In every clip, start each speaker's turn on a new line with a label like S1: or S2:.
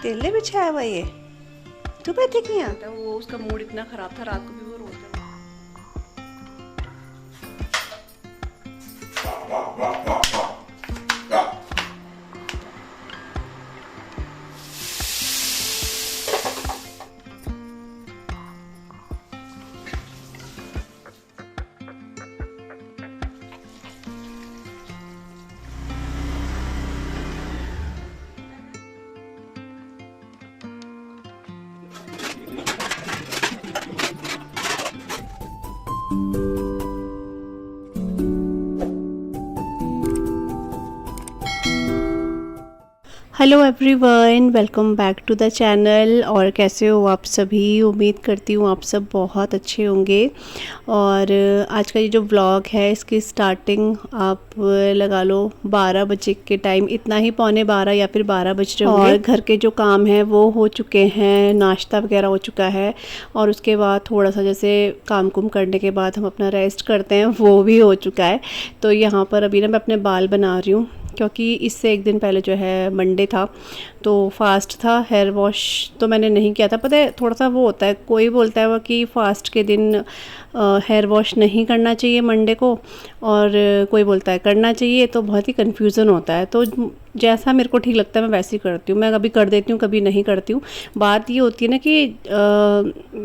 S1: तेले बिछाया हुआ ये तू बैठी की यहाँ।
S2: वो उसका मूड इतना खराब था, रात को भी वो रोते थे।
S1: Hello everyone, welcome back to the channel. और कैसे हो आप सभी? उम्मीद करती हूँ आप सब बहुत अच्छे होंगे। और आज का ये जो व्लॉग है इसकी स्टार्टिंग आप लगा लो 12 बजे के टाइम, इतना ही, पौने 12 या फिर 12 बज रहे होंगे। और घर के जो काम हैं वो हो चुके हैं, नाश्ता वगैरह हो चुका है। और उसके बाद थोड़ा सा जैसे काम कुम करने के बाद हम अपना रेस्ट करते हैं वो भी हो चुका है। तो यहाँ पर अभी ना मैं अपने बाल बना रही हूँ, क्योंकि इससे एक दिन पहले जो है मंडे था तो फास्ट था। हेयर वॉश तो मैंने नहीं किया था। पता है थोड़ा सा वो होता है, कोई बोलता है वो कि फास्ट के दिन हेयर वॉश नहीं करना चाहिए मंडे को, और कोई बोलता है करना चाहिए। तो बहुत ही कन्फ्यूज़न होता है। तो जैसा मेरे को ठीक लगता है मैं वैसे ही करती हूँ। मैं कभी कर देती हूँ, कभी नहीं करती हूँ। बात ये होती है ना कि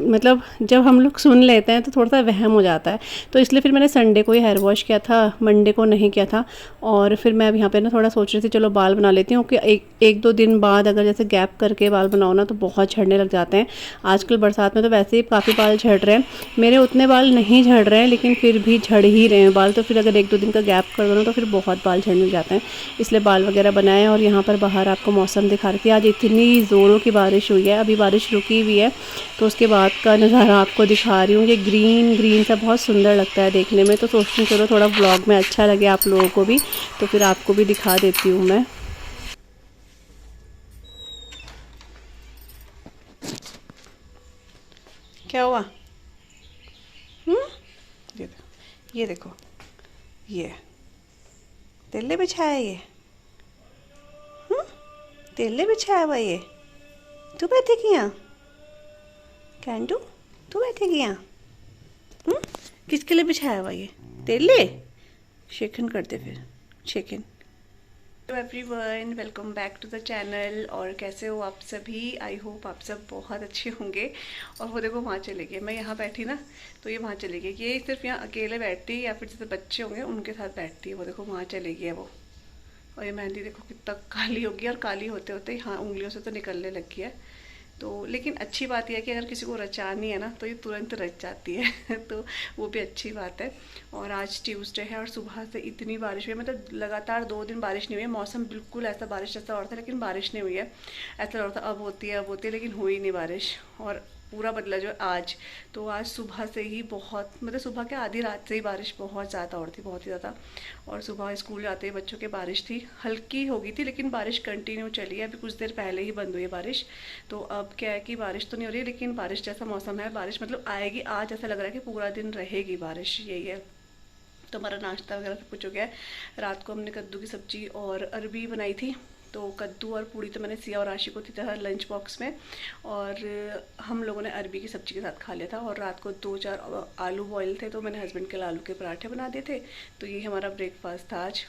S1: मतलब जब हम लोग सुन लेते हैं तो थोड़ा सा वहम हो जाता है। तो इसलिए फिर मैंने संडे को ही हेयर वॉश किया था, मंडे को नहीं किया था। और फिर मैं अब यहाँ पे ना थोड़ा सोच रही थी चलो बाल बना लेती हूँ कि एक दो दिन बाद अगर जैसे गैप करके बाल बनाओ ना तो बहुत झड़ने लग जाते हैं। आजकल बरसात में तो वैसे ही काफ़ी बाल झड़ रहे हैं। मेरे उतने बाल नहीं झड़ रहे हैं लेकिन फिर भी झड़ ही रहे हैं बाल। तो फिर अगर एक दो दिन का गैप कर दो ना तो फिर बहुत बाल झड़ने लग जाते हैं। इसलिए बाल वगैरह बनाए। और यहाँ पर बाहर आपको मौसम दिखा रही थी, आज इतनी ज़ोरों की बारिश हुई है। अभी बारिश रुकी हुई है तो उसके बाद का नज़ारा आपको दिखा रही हूँ। ये ग्रीन ग्रीन सा बहुत सुंदर लगता है देखने में। तो सोचती हूँ चलो थोड़ा व्लॉग में अच्छा लगे आप लोगों को भी, तो फिर आपको भी दिखा देती हूँ मैं। क्या हुआ? ये देखो, ये देखो, ये तेले बिछाया ये तेले बिछाया हुआ ये तू बैठेगी यहाँ। कैंडू तू बैठेगी यहाँ। किसके लिए बिछाया हुआ ये तेले? शेखन करते फिर शेखन।
S2: Hello everyone, welcome back to the channel. और कैसे हो आप सभी? आई होप आप सब बहुत अच्छे होंगे। और वो देखो वहाँ चले गए, मैं यहाँ बैठी ना तो ये वहाँ चले गए। ये सिर्फ यहाँ अकेले बैठती है या फिर जैसे बच्चे होंगे उनके साथ बैठती है। वो देखो वहाँ चले गई है वो। और ये मेहंदी देखो कितना काली होगी, और काली होते होते ही हाँ उंगलियों से तो निकलने लगी है। तो लेकिन अच्छी बात यह है कि अगर किसी को रचानी है ना तो ये तुरंत रच जाती है तो वो भी अच्छी बात है। और आज ट्यूसडे है और सुबह से इतनी बारिश हुई है, मतलब लगातार 2 दिन बारिश नहीं हुई है। मौसम बिल्कुल ऐसा बारिश जैसा और था लेकिन बारिश नहीं हुई है। ऐसा और था अब होती है लेकिन हुई नहीं बारिश। और पूरा बदला जो आज, तो आज सुबह से ही बहुत, मतलब सुबह के आधी रात से ही बारिश बहुत ज़्यादा और थी, बहुत ही ज़्यादा। और सुबह स्कूल जाते ही बच्चों के बारिश थी, हल्की हो गई थी लेकिन बारिश कंटिन्यू चली है। अभी कुछ देर पहले ही बंद हुई है बारिश। तो अब क्या है कि बारिश तो नहीं हो रही लेकिन बारिश जैसा मौसम है, बारिश मतलब आएगी आज, ऐसा लग रहा है कि पूरा दिन रहेगी बारिश, यही है। तो हमारा नाश्ता वगैरह सब कुछ हो गया है। रात को हमने कद्दू की सब्जी और अरबी बनाई थी। तो कद्दू और पूड़ी तो मैंने सिया और आशी को दी था लंच बॉक्स में, और हम लोगों ने अरबी की सब्ज़ी के साथ खा लिया था। और रात को 2-4 आलू बॉयल थे तो मैंने हस्बैंड के लिए आलू के पराठे बना दिए थे। तो ये हमारा ब्रेकफास्ट था आज।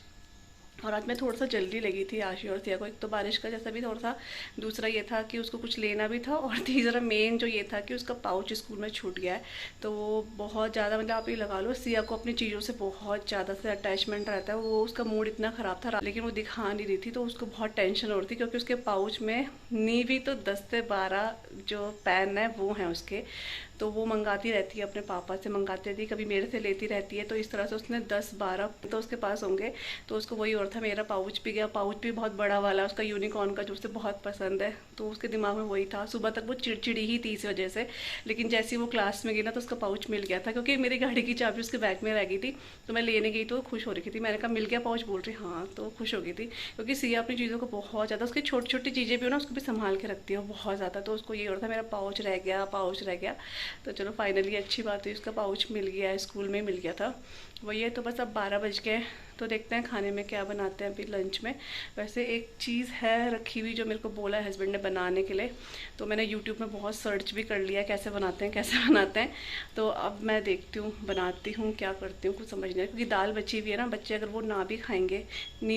S2: और आज मैं थोड़ा सा जल्दी लगी थी आशी और सिया को। एक तो बारिश का जैसा भी थोड़ा सा, दूसरा ये था कि उसको कुछ लेना भी था, और तीसरा मेन जो ये था कि उसका पाउच स्कूल में छूट गया है। तो वो बहुत ज़्यादा, मतलब आप ये लगा लो, सिया को अपनी चीज़ों से बहुत ज़्यादा से अटैचमेंट रहता है। वो उसका मूड इतना ख़राब था लेकिन वो दिखा नहीं रही थी, तो उसको बहुत टेंशन हो रही थी क्योंकि उसके पाउच में नहीं भी तो 10 से 12 जो पेन है वो हैं उसके। तो वो मंगाती रहती है, अपने पापा से मंगाती रहती है, कभी मेरे से लेती रहती है। तो इस तरह से उसने 10-12 तो उसके पास होंगे। तो उसको वही और था, मेरा पाउच भी गया। पाउच भी बहुत बड़ा वाला उसका, यूनिकॉर्न का, जो उसे बहुत पसंद है। तो उसके दिमाग में वही था। सुबह तक वो चिड़चिड़ी ही थी इस वजह से। लेकिन जैसे ही वो क्लास में गई ना तो उसका पाउच मिल गया था, क्योंकि मेरी गाड़ी की चाबी उसके बैग में रह गई थी। तो मैं लेने गई तो खुश हो रही थी। मैंने कहा मिल गया पाउच, बोल रही हाँ, तो खुश हो गई थी। क्योंकि सिया अपनी चीज़ों को बहुत ज़्यादा, उसकी छोटी छोटी चीज़ें भी हो ना उसको भी संभाल के रखती है बहुत ज़्यादा। तो उसको ये और था मेरा पाउच रह गया, पाउच रह गया। तो चलो फाइनली अच्छी बात हुई, उसका पाउच मिल गया, स्कूल में मिल गया था। वही है। तो बस अब 12 बज गए तो देखते हैं खाने में क्या बनाते हैं अभी लंच में। वैसे एक चीज़ है रखी हुई जो मेरे को बोला है हस्बैंड ने बनाने के लिए, तो मैंने यूट्यूब में बहुत सर्च भी कर लिया कैसे बनाते हैं। तो अब मैं देखती हूँ, बनाती हूँ, क्या करती हूँ कुछ समझ नहीं, क्योंकि दाल बची हुई है ना, बच्चे अगर वो नहीं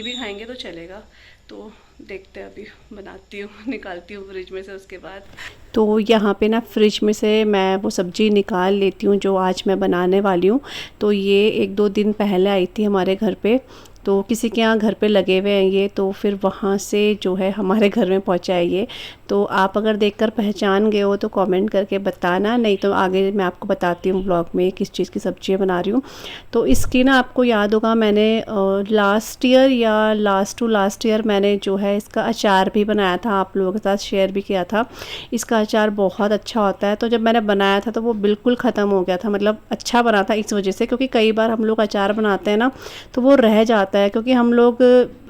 S2: भी खाएंगे तो चलेगा। तो देखते हैं, अभी बनाती हूँ, निकालती हूँ फ्रिज में से उसके बाद।
S1: तो यहाँ पे ना फ्रिज में से मैं वो सब्ज़ी निकाल लेती हूँ जो आज मैं बनाने वाली हूँ। तो ये 1-2 दिन पहले आई थी हमारे घर पे, तो किसी के यहाँ घर पे लगे हुए हैं ये, तो फिर वहाँ से जो है हमारे घर में पहुँचा है ये। तो आप अगर देखकर पहचान गए हो तो कमेंट करके बताना, नहीं तो आगे मैं आपको बताती हूँ ब्लॉग में किस चीज़ की सब्ज़ी बना रही हूँ। तो इसकी ना आपको याद होगा, मैंने लास्ट ईयर या लास्ट ईयर मैंने जो है इसका अचार भी बनाया था, आप लोगों के साथ शेयर भी किया था। इसका अचार बहुत अच्छा होता है। तो जब मैंने बनाया था तो वो बिल्कुल ख़त्म हो गया था, मतलब अच्छा बना था इस वजह से, क्योंकि कई बार हम लोग अचार बनाते हैं ना तो वो रह जाता है, क्योंकि हम लोग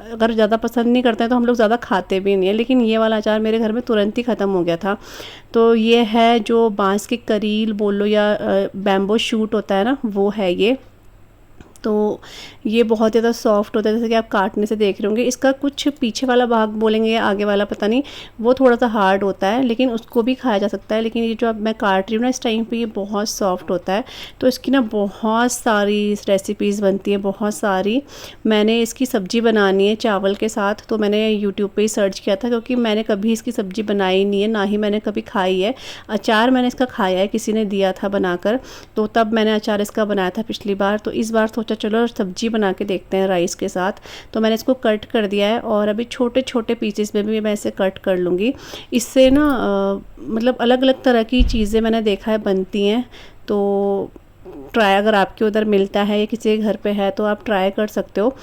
S1: अगर ज़्यादा पसंद नहीं करते हैं तो हम लोग ज़्यादा खाते भी नहीं है। लेकिन ये वाला अचार मेरे घर में तुरंत ही ख़त्म हो गया था। तो ये है जो बांस की करील बोल लो या बैम्बो शूट होता है ना, वो है ये। तो ये बहुत ज़्यादा सॉफ्ट होता है, जैसे कि आप काटने से देख रहे होंगे। इसका कुछ पीछे वाला भाग बोलेंगे या आगे वाला पता नहीं, वो थोड़ा सा हार्ड होता है, लेकिन उसको भी खाया जा सकता है। लेकिन ये जो अब मैं काट रही हूँ ना इस टाइम पे, ये बहुत सॉफ्ट होता है। तो इसकी ना बहुत सारी रेसिपीज़ बनती हैं, बहुत सारी। मैंने इसकी सब्ज़ी बनानी है चावल के साथ, तो मैंने यूट्यूब पर ही सर्च किया था, क्योंकि मैंने कभी इसकी सब्ज़ी बनाई नहीं है, ना ही मैंने कभी खाई है। अचार मैंने इसका खाया है, किसी ने दिया था बनाकर, तो तब मैंने अचार इसका बनाया था पिछली बार। तो इस बार सोचा चलो सब्जी बना के देखते हैं राइस के साथ। तो मैंने इसको कट कर दिया है और अभी छोटे छोटे पीसेस में भी मैं इसे कट कर लूँगी। इससे ना मतलब अलग अलग तरह की चीज़ें मैंने देखा है बनती हैं। तो ट्राई, अगर आपके उधर मिलता है या किसी के घर पे है तो आप ट्राई कर सकते हो।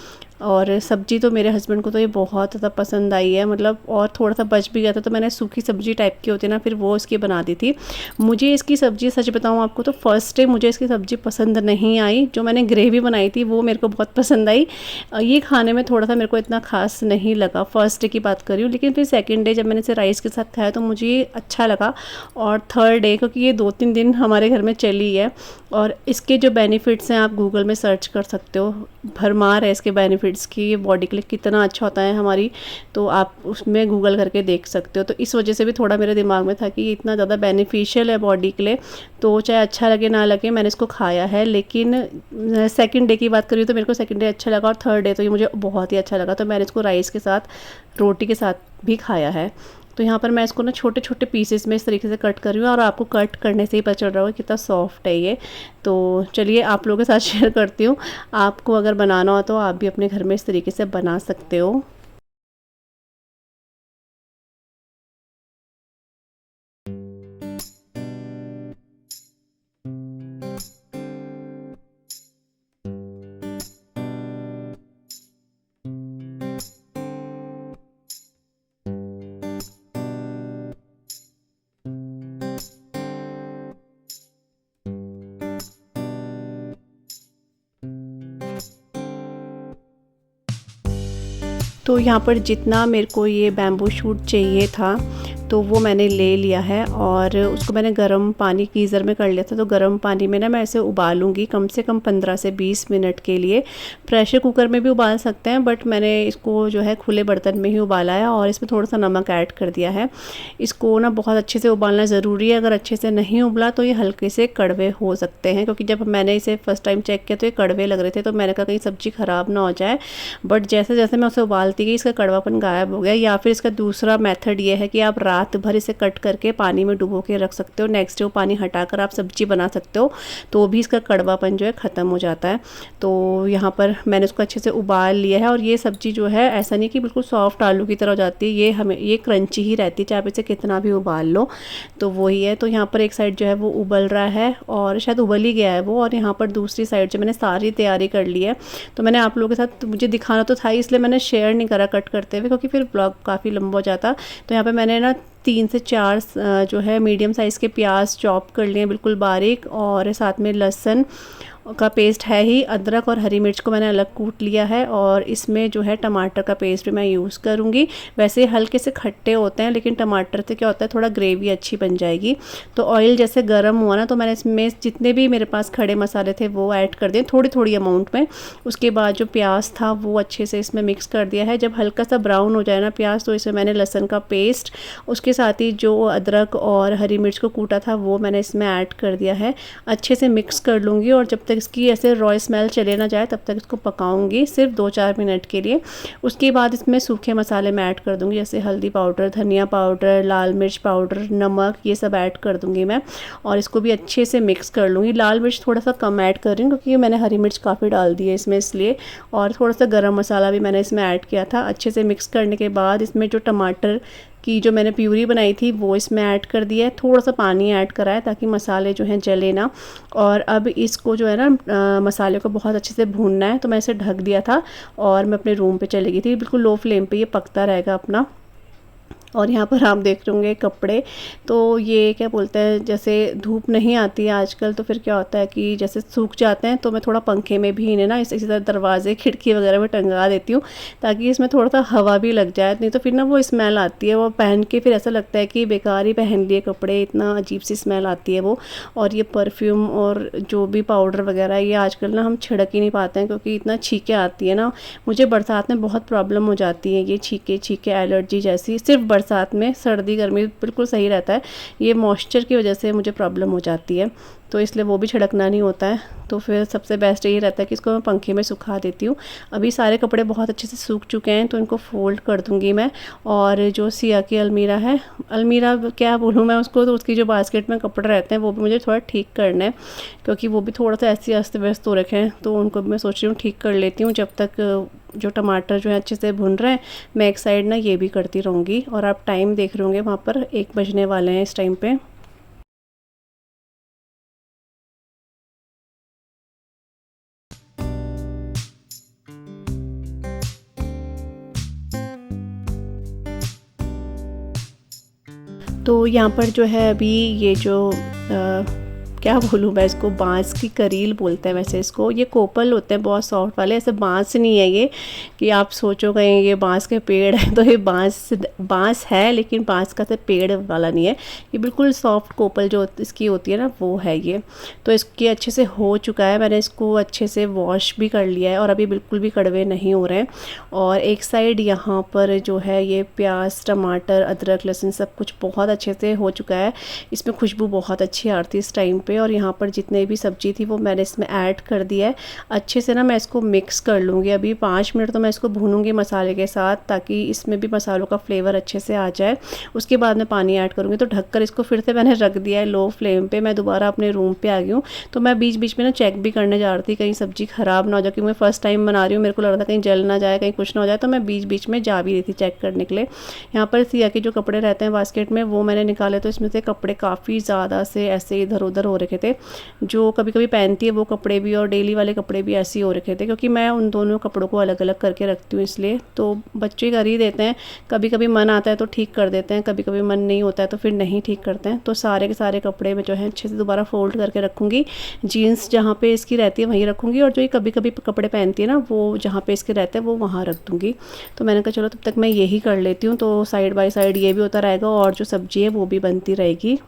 S1: और सब्ज़ी तो मेरे हस्बैंड को तो ये बहुत ज़्यादा पसंद आई है, मतलब और थोड़ा सा बच भी गया था तो मैंने सूखी सब्ज़ी टाइप की होती है ना, फिर वो इसकी बना दी थी। मुझे इसकी सब्ज़ी सच बताऊँ आपको तो फर्स्ट डे मुझे इसकी सब्ज़ी पसंद नहीं आई। जो मैंने ग्रेवी बनाई थी वो मेरे को बहुत पसंद आई, ये खाने में थोड़ा सा मेरे को इतना खास नहीं लगा, फर्स्ट डे की बात कर रही हूँ। लेकिन फिर सेकेंड डे जब मैंने इसे राइस के साथ खाया तो मुझे अच्छा लगा। और थर्ड डे, क्योंकि ये 2-3 दिन हमारे घर में चली है, और इसके जो बेनिफिट्स हैं आप गूगल में सर्च कर सकते हो, भरमार है इसके बेनिफिट्स की, ये बॉडी के लिए कितना अच्छा होता है हमारी, तो आप उसमें गूगल करके देख सकते हो। तो इस वजह से भी थोड़ा मेरे दिमाग में था कि ये इतना ज़्यादा बेनिफिशियल है बॉडी के लिए, तो चाहे अच्छा लगे ना लगे मैंने इसको खाया है। लेकिन सेकंड डे की बात करी तो मेरे को सेकंड डे अच्छा लगा, और थर्ड डे तो ये मुझे बहुत ही अच्छा लगा। तो मैंने इसको राइस के साथ, रोटी के साथ भी खाया है। तो यहाँ पर मैं इसको ना छोटे छोटे पीसेस में इस तरीके से कट कर रही हूँ, और आपको कट करने से ही पता चल रहा होगा कितना सॉफ्ट है ये। तो चलिए आप लोगों के साथ शेयर करती हूँ, आपको अगर बनाना हो तो आप भी अपने घर में इस तरीके से बना सकते हो। तो यहाँ पर जितना मेरे को ये बैम्बू शूट चाहिए था तो वो मैंने ले लिया है, और उसको मैंने गर्म पानी गीज़र में कर लिया था। तो गर्म पानी में ना मैं इसे उबालूंगी कम से कम 15 से 20 मिनट के लिए। प्रेशर कुकर में भी उबाल सकते हैं, बट मैंने इसको जो है खुले बर्तन में ही उबाला है, और इसमें थोड़ा सा नमक ऐड कर दिया है। इसको ना बहुत अच्छे से उबालना ज़रूरी है, अगर अच्छे से नहीं उबला तो ये हल्के से कड़वे हो सकते हैं। क्योंकि जब मैंने इसे फ़र्स्ट टाइम चेक किया तो ये कड़वे लग रहे थे, तो मैंने कहा कहीं सब्ज़ी ख़राब ना हो जाए। बट जैसे जैसे मैं उसे उबालती गई इसका कड़वापन गायब हो गया। या फिर इसका दूसरा मेथड ये है कि आप रात भर इसे कट करके पानी में डुबो के रख सकते हो, नेक्स्ट डे वो पानी हटाकर आप सब्जी बना सकते हो, तो भी इसका कड़वापन जो है ख़त्म हो जाता है। तो यहाँ पर मैंने इसको अच्छे से उबाल लिया है, और ये सब्जी जो है ऐसा नहीं कि बिल्कुल सॉफ्ट आलू की तरह हो जाती है, ये क्रंची ही रहती है, चाहे आप इसे कितना भी उबाल लो। तो वही है। तो यहाँ पर एक साइड जो है वो उबल रहा है, और शायद उबल ही गया है वो, और यहाँ पर दूसरी साइड जो मैंने सारी तैयारी कर ली है। तो मैंने आप लोगों के साथ, मुझे दिखाना तो था इसलिए मैंने शेयर नहीं करा कट करते हुए, क्योंकि फिर ब्लॉग काफ़ी लंबा हो जाता। तो यहाँ पर मैंने ना 3 से 4 जो है मीडियम साइज़ के प्याज चॉप कर लिए बिल्कुल बारीक, और साथ में लहसुन का पेस्ट है ही। अदरक और हरी मिर्च को मैंने अलग कूट लिया है और इसमें जो है टमाटर का पेस्ट भी मैं यूज़ करूँगी। वैसे हल्के से खट्टे होते हैं लेकिन टमाटर से क्या होता है थोड़ा ग्रेवी अच्छी बन जाएगी। तो ऑयल जैसे गर्म हुआ ना तो मैंने इसमें जितने भी मेरे पास खड़े मसाले थे वो ऐड कर दिए थोड़ी थोड़ी अमाउंट में। उसके बाद जो प्याज था वो अच्छे से इसमें मिक्स कर दिया है। जब हल्का सा ब्राउन हो जाए ना प्याज तो इसमें मैंने लहसुन का पेस्ट, उसके साथ ही जो अदरक और हरी मिर्च को कूटा था वो मैंने इसमें ऐड कर दिया है। अच्छे से मिक्स कर लूँगी और जब तक इसकी ऐसे रॉ स्मेल चले ना जाए तब तक इसको पकाऊंगी सिर्फ 2-4 मिनट के लिए। उसके बाद इसमें सूखे मसाले मैं ऐड कर दूँगी, जैसे हल्दी पाउडर, धनिया पाउडर, लाल मिर्च पाउडर, नमक, ये सब ऐड कर दूँगी मैं और इसको भी अच्छे से मिक्स कर लूँगी। लाल मिर्च थोड़ा सा कम ऐड कर रही हूँ क्योंकि मैंने हरी मिर्च काफ़ी डाल दी है इसमें इसलिए, और थोड़ा सा गरम मसाला भी मैंने इसमें ऐड किया था। अच्छे से मिक्स करने के बाद इसमें जो टमाटर की जो मैंने प्यूरी बनाई थी वो इसमें ऐड कर दिया है। थोड़ा सा पानी ऐड करा है ताकि मसाले जो हैं जले ना। और अब इसको जो है ना मसाले को बहुत अच्छे से भूनना है। तो मैं इसे ढक दिया था और मैं अपने रूम पे चली गई थी। बिल्कुल लो फ्लेम पे ये पकता रहेगा अपना। और यहाँ पर आप देख रहे होंगे कपड़े, तो ये क्या बोलते हैं जैसे धूप नहीं आती है आजकल तो फिर क्या होता है कि जैसे सूख जाते हैं तो मैं थोड़ा पंखे में भी इन्हें ना इसी तरह दरवाजे खिड़की वगैरह में टंगा देती हूँ ताकि इसमें थोड़ा सा हवा भी लग जाए, नहीं तो फिर ना वो स्मेल आती है। वो पहन के फिर ऐसा लगता है कि बेकार ही पहन लिए कपड़े, इतना अजीब सी स्मेल आती है वो। और ये परफ्यूम और जो भी पाउडर वगैरह ये आजकल ना हम छिड़क ही नहीं पाते हैं क्योंकि इतना छींके आती है ना। मुझे बरसात में बहुत प्रॉब्लम हो जाती है ये छींके एलर्जी जैसी। सिर्फ बरसात में, सर्दी गर्मी बिल्कुल सही रहता है, ये मॉइस्चर की वजह से मुझे प्रॉब्लम हो जाती है तो इसलिए वो भी छिड़कना नहीं होता है। तो फिर सबसे बेस्ट यही रहता है कि इसको मैं पंखे में सुखा देती हूँ। अभी सारे कपड़े बहुत अच्छे से सूख चुके हैं तो इनको फ़ोल्ड कर दूँगी मैं। और जो सिया की अलमीरा है, अलमीरा क्या बोलूँ मैं उसको, तो उसकी जो बास्केट में कपड़े रहते हैं वो भी मुझे थोड़ा ठीक करना है क्योंकि वो भी थोड़ा सा ऐसे अस्त व्यस्त हो रखे हैं। तो उनको भी मैं सोच रही हूँ ठीक कर लेती हूँ जब तक जो टमाटर जो है अच्छे से भुन रहे हैं। मैं एक साइड ना ये भी करती रहूँगी। और आप टाइम देख रहे होंगे वहाँ पर 1 बजने वाले हैं इस टाइम पे। तो यहाँ पर जो है अभी ये जो क्या बोलूँ मैं इसको, बांस की करील बोलते हैं वैसे इसको। ये कोपल होते हैं बहुत सॉफ्ट वाले, ऐसे बांस नहीं है ये कि आप सोचो कहीं ये बांस के पेड़ है। तो ये बांस है लेकिन बांस का से पेड़ वाला नहीं है, ये बिल्कुल सॉफ्ट कोपल जो इसकी होती है ना वो है ये। तो इसके अच्छे से हो चुका है, मैंने इसको अच्छे से वॉश भी कर लिया है और अभी बिल्कुल भी कड़वे नहीं हो रहे हैं। और एक साइड यहाँ पर जो है ये प्याज, टमाटर, अदरक, लहसुन सब कुछ बहुत अच्छे से हो चुका है। इसमें खुशबू बहुत अच्छी आ रही थी इस टाइम पे। और यहाँ पर जितने भी सब्जी थी वो मैंने इसमें ऐड कर दिया है। अच्छे से ना मैं इसको मिक्स कर लूँगी। अभी 5 मिनट तो मैं इसको भूनूंगी मसाले के साथ ताकि इसमें भी मसालों का फ्लेवर अच्छे से आ जाए। उसके बाद मैं पानी ऐड करूँगी। तो ढककर इसको फिर से मैंने रख दिया है लो फ्लेम पे। मैं दोबारा अपने रूम पे आ गई हूँ। तो मैं बीच बीच में ना चेक भी करने जा रही थी कहीं सब्जी ख़राब ना हो जाए, क्योंकि मैं फ़र्स्ट टाइम बना रही हूँ, मेरे को लग रहा था कहीं जल ना जाए, कहीं कुछ ना हो जाए। तो मैं बीच बीच में जा भी रही थी चेक करने के लिए। यहाँ पर सिया के जो कपड़े रहते हैं बास्केट में वो मैंने निकाले, तो इसमें से कपड़े काफ़ी ज़्यादा से ऐसे इधर उधर हो रखे थे। जो कभी कभी पहनती है वो कपड़े भी और डेली वाले कपड़े भी ऐसे ही हो रखे थे, क्योंकि मैं उन दोनों कपड़ों को अलग अलग करके रखती हूँ इसलिए। तो बच्चे कर ही देते हैं, कभी कभी मन आता है तो ठीक कर देते हैं, कभी कभी मन नहीं होता है तो फिर नहीं ठीक करते हैं। तो सारे के सारे कपड़े में जो है अच्छे से दोबारा फोल्ड करके रखूँगी। जीन्स जहाँ पे इसकी रहती है वहीं रखूँगी और जो ये कभी कभी कपड़े पहनती है ना वो जहाँ पे इसके रहते हैं वो वहाँ रख दूँगी। तो मैंने कहा चलो तब तक मैं यही कर लेती हूँ, तो साइड बाय साइड ये भी होता रहेगा और जो सब्ज़ी है वो भी बनती रहेगी।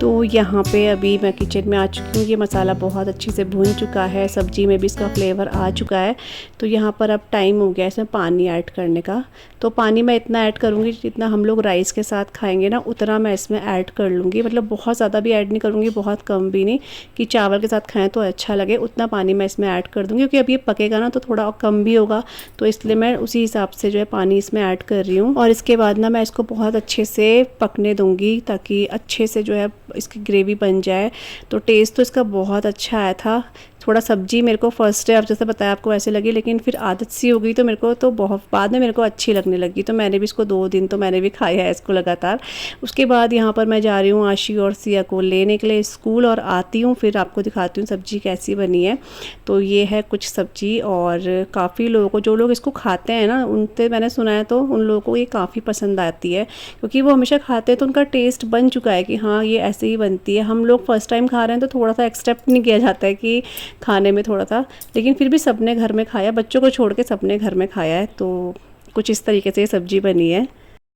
S1: तो यहाँ पे अभी मैं किचन में आ चुकी हूँ। ये मसाला बहुत अच्छे से भून चुका है, सब्ज़ी में भी इसका फ्लेवर आ चुका है। तो यहाँ पर अब टाइम हो गया इसमें पानी ऐड करने का। तो पानी मैं इतना ऐड करूँगी जितना हम लोग राइस के साथ खाएंगे ना उतना मैं इसमें ऐड कर लूँगी। मतलब बहुत ज़्यादा भी ऐड नहीं करूँगी, बहुत कम भी नहीं, कि चावल के साथ खाएँ तो अच्छा लगे, उतना पानी मैं इसमें ऐड कर दूँगी। क्योंकि अब ये पकेगा ना तो थोड़ा कम भी होगा, तो इसलिए मैं उसी हिसाब से जो है पानी इसमें ऐड कर रही हूँ। और इसके बाद ना मैं इसको बहुत अच्छे से पकने दूँगी ताकि अच्छे से जो है इसकी ग्रेवी बन जाए। तो टेस्ट तो इसका बहुत अच्छा आया था, थोड़ा सब्जी मेरे को फर्स्ट डे आप जैसे बताया आपको ऐसे लगी, लेकिन फिर आदत सी हो गई तो मेरे को तो बहुत बाद में मेरे को अच्छी लगने लगी। तो मैंने भी इसको 2 दिन तो मैंने भी खाया है इसको लगातार। उसके बाद यहाँ पर मैं जा रही हूँ आशी और सिया को लेने के लिए स्कूल, और आती हूँ फिर आपको दिखाती हूँ सब्ज़ी कैसी बनी है। तो ये है कुछ सब्ज़ी, और काफ़ी लोगों को, जो लोग इसको खाते हैं ना, उनसे मैंने सुना है तो उन लोगों को ये काफ़ी पसंद आती है, क्योंकि वो हमेशा खाते हैं तो उनका टेस्ट बन चुका है कि हाँ ये ऐसे ही बनती है। हम लोग फर्स्ट टाइम खा रहे हैं तो थोड़ा सा एक्सेप्ट नहीं किया जाता है कि खाने में थोड़ा सा, लेकिन फिर भी सबने घर में खाया, बच्चों को छोड़ के सबने घर में खाया है। तो कुछ इस तरीके से ये सब्ज़ी बनी है।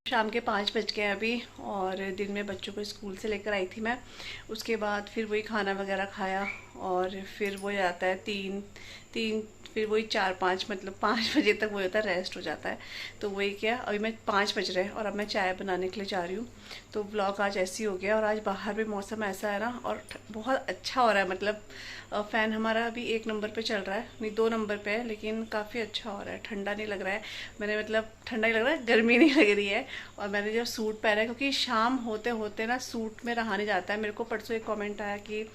S2: शाम के 5 बज गए अभी, और दिन में बच्चों को स्कूल से लेकर आई थी मैं। उसके बाद फिर वही खाना वगैरह खाया, और फिर वो जाता है 3 फिर वही 4-5 मतलब 5 बजे तक वो होता है, रेस्ट हो जाता है। तो वही क्या, अभी मैं 5 बज रहे हैं और अब मैं चाय बनाने के लिए जा रही हूँ। तो व्लॉग आज ऐसे ही हो गया, और आज बाहर भी मौसम ऐसा है ना, और बहुत अच्छा हो रहा है। मतलब फ़ैन हमारा अभी 1 नंबर पे चल रहा है, नहीं 2 नंबर पे है, लेकिन काफ़ी अच्छा हो रहा है, ठंडा नहीं लग रहा है। मैंने मतलब ठंडा नहीं लग रहा है, गर्मी नहीं लग रही है। और मैंने जब सूट पहना है, क्योंकि शाम होते होते ना सूट में रहा नहीं जाता है। मेरे को परसों एक कमेंट आया कि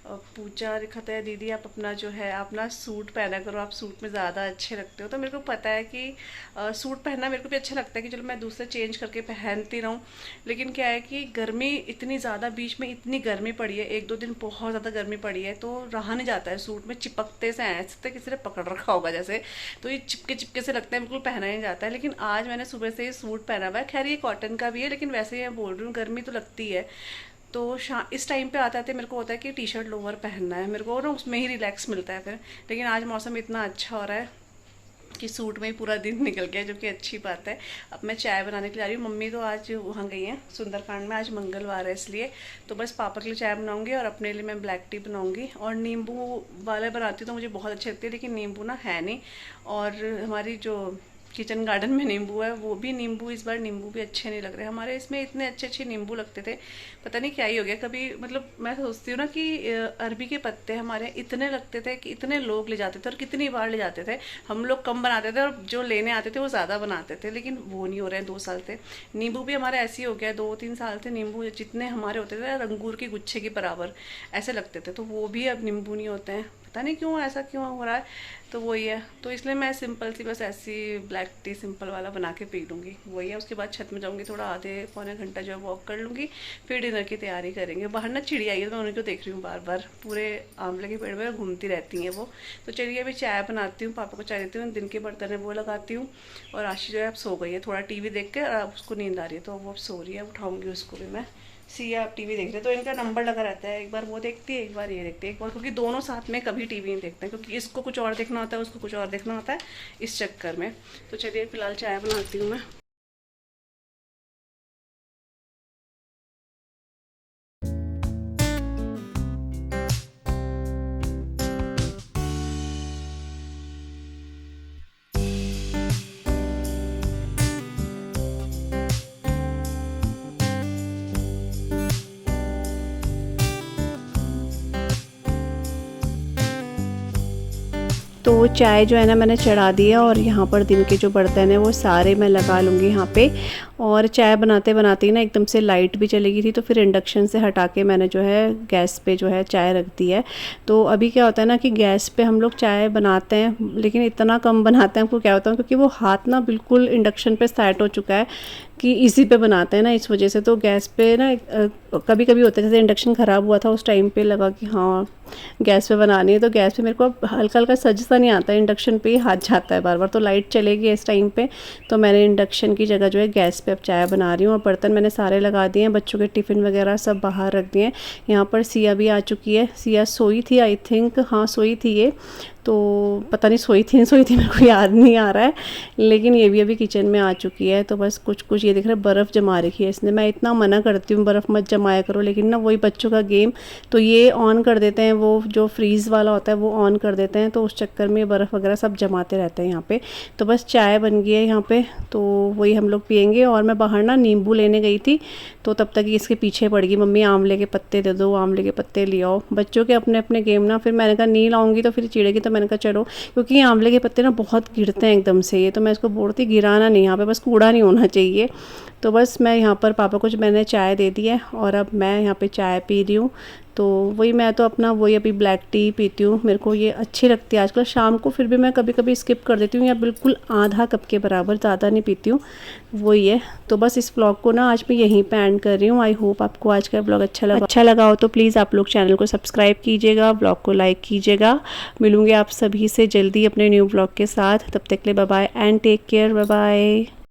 S2: पूजा लिखा है, दीदी आप अपना जो है अपना सूट पहना करो, आप सूट में ज़्यादा अच्छे लगते हो। तो मेरे को पता है कि सूट पहनना मेरे को भी अच्छा लगता है कि चलो मैं दूसरे चेंज करके पहनती रहूँ। लेकिन क्या है कि गर्मी इतनी ज़्यादा, बीच में इतनी गर्मी पड़ी है, 1-2 दिन बहुत ज़्यादा गर्मी पड़ी है, तो रहा नहीं जाता है सूट में। चिपकते से ऐसे किसी ने पकड़ रखा होगा जैसे, तो ये चिपके चिपके से लगता है, बिल्कुल पहना ही नहीं जाता है। लेकिन आज मैंने सुबह से ये सूट पहना हुआ है, खैर ये कॉटन का भी है, लेकिन वैसे ही मैं बोल रही हूँ गर्मी तो लगती है। तो इस टाइम पे आते आते मेरे को होता है कि टी शर्ट लोअर पहनना है, मेरे को ना उसमें ही रिलैक्स मिलता है फिर। लेकिन आज मौसम इतना अच्छा हो रहा है कि सूट में ही पूरा दिन निकल गया, जो कि अच्छी बात है। अब मैं चाय बनाने के लिए आ रही हूँ। मम्मी तो आज वहाँ गई हैं सुंदरकांड में, आज मंगलवार है इसलिए। तो बस पापा के लिए चाय बनाऊँगी और अपने लिए मैं ब्लैक टी बनाऊँगी। और नींबू वाला बनाती हूँ तो मुझे बहुत अच्छी लगती है, लेकिन नींबू ना है नहीं। और हमारी जो किचन गार्डन में नींबू है, वो भी नींबू, इस बार नींबू भी अच्छे नहीं लग रहे हमारे। इसमें इतने अच्छे अच्छे नींबू लगते थे, पता नहीं क्या ही हो गया। कभी मतलब मैं सोचती हूँ ना कि अरबी के पत्ते हमारे इतने लगते थे कि इतने लोग ले जाते थे, और कितनी बार ले जाते थे। हम लोग कम बनाते थे और जो लेने आते थे वो ज़्यादा बनाते थे, लेकिन वो नहीं हो रहे हैं 2 साल से। नींबू भी हमारे ऐसे ही हो गया, 2-3 साल से नींबू जितने हमारे होते थे अंगूर के गुच्छे के बराबर ऐसे लगते थे, तो वो भी अब नींबू नहीं होते हैं। पता नहीं क्यों, ऐसा क्यों हो रहा है। तो वही है, तो इसलिए मैं सिंपल सी बस ऐसी ब्लैक टी सिंपल वाला बना के पी लूँगी, वही है। उसके बाद छत में जाऊँगी, थोड़ा आधे पौने घंटा जो है वॉक कर लूँगी, फिर डिनर की तैयारी करेंगे। बाहर ना चिड़िया आई है, तो मैं उन्हीं को देख रही हूँ बार बार, पूरे आंवले के पेड़ में घूमती रहती हैं वो। तो चलिए अभी चाय बनाती हूँ, पापा को चाय देती हूँ, दिन के बर्तन है वो लगाती हूँ। और आशी जो है अब सो गई है, थोड़ा टीवी देख के, और अब उसको नींद आ रही है, तो वो अब सो रही है, उठाऊँगी उसको भी मैं। सिया आप टीवी देख रहे हैं, तो इनका नंबर लगा रहता है, एक बार वो देखती है, एक बार ये देखती है, एक बार, क्योंकि दोनों साथ में कभी टीवी नहीं देखते हैं, क्योंकि इसको कुछ और देखना होता है, उसको कुछ और देखना होता है, इस चक्कर में। तो चलिए फिलहाल चाय बनाती हूँ मैं।
S1: तो चाय जो है ना मैंने चढ़ा दिया, और यहाँ पर दिन के जो बर्तन हैं वो सारे मैं लगा लूँगी यहाँ पे। और चाय बनाते बनाते ही ना एकदम से लाइट भी चली गई थी, तो फिर इंडक्शन से हटा के मैंने जो है गैस पे जो है चाय रख दी है। तो अभी क्या होता है ना कि गैस पे हम लोग चाय बनाते हैं, लेकिन इतना कम बनाते हैं, आपको क्या होता है, क्योंकि वो हाथ ना बिल्कुल इंडक्शन पे सेट हो चुका है कि इसी पे बनाते हैं ना, इस वजह से। तो गैस पे ना कभी कभी होता है, जैसे इंडक्शन ख़राब हुआ था उस टाइम पे लगा कि हाँ गैस पे बनानी है, तो गैस पे मेरे को अब हल्का हल्का सज सा नहीं आता है, इंडक्शन पे ही हाथ जाता है बार बार। तो लाइट चलेगी इस टाइम पे, तो मैंने इंडक्शन की जगह जो है गैस पे अब चाय बना रही हूँ। और बर्तन मैंने सारे लगा दिए हैं, बच्चों के टिफ़िन वगैरह सब बाहर रख दिए हैं। यहाँ पर सिया भी आ चुकी है, सिया सोई थी आई थिंक, हाँ सोई थी ये, तो पता नहीं सोई थी नहीं सोई थी, मेरे को याद नहीं आ रहा है। लेकिन ये भी अभी किचन में आ चुकी है। तो बस कुछ कुछ ये दिख रहा है, बर्फ़ जमा रखी है इसने। मैं इतना मना करती हूँ बर्फ़ मत जमाया करो, लेकिन ना वही बच्चों का गेम, तो ये ऑन कर देते हैं, वो जो फ्रीज़ वाला होता है वो ऑन कर देते हैं, तो उस चक्कर में बर्फ़ वगैरह सब जमाते रहते हैं यहाँ पे। तो बस चाय बन गई है यहाँ पे, तो वही हम लोग पियेंगे। और मैं बाहर ना नींबू लेने गई थी, तो तब तक इसके पीछे पड़ गई, मम्मी आंवले के पत्ते दे दो, आंवले के पत्ते ले आओ। बच्चों के अपने अपने गेम ना, फिर मैंने कहा नहीं लाऊंगी तो फिर चिड़ेगी, तो मैंने कहा चलो, क्योंकि आंवले के पत्ते ना बहुत गिरते हैं एकदम से ये, तो मैं इसको बोलती गिराना नहीं, यहाँ पे बस कूड़ा नहीं होना चाहिए। तो बस मैं यहाँ पर पापा को मैंने चाय दे दी है और अब मैं यहाँ पे चाय पी रही हूँ। तो वही मैं तो अपना वही अभी ब्लैक टी पीती हूँ, मेरे को ये अच्छी लगती है आजकल शाम को। फिर भी मैं कभी कभी स्किप कर देती हूँ या बिल्कुल आधा कप के बराबर, ज़्यादा नहीं पीती हूँ, वही है। तो बस इस ब्लॉग को ना आज मैं यहीं पे एंड कर रही हूँ। आई होप आपको आज का ब्लॉग अच्छा लगा हो तो प्लीज़ आप लोग चैनल को सब्सक्राइब कीजिएगा, ब्लॉग को लाइक कीजिएगा। मिलूँगी आप सभी से जल्दी अपने न्यू ब्लॉग के साथ। तब तक के लिए bye bye and take care, bye bye.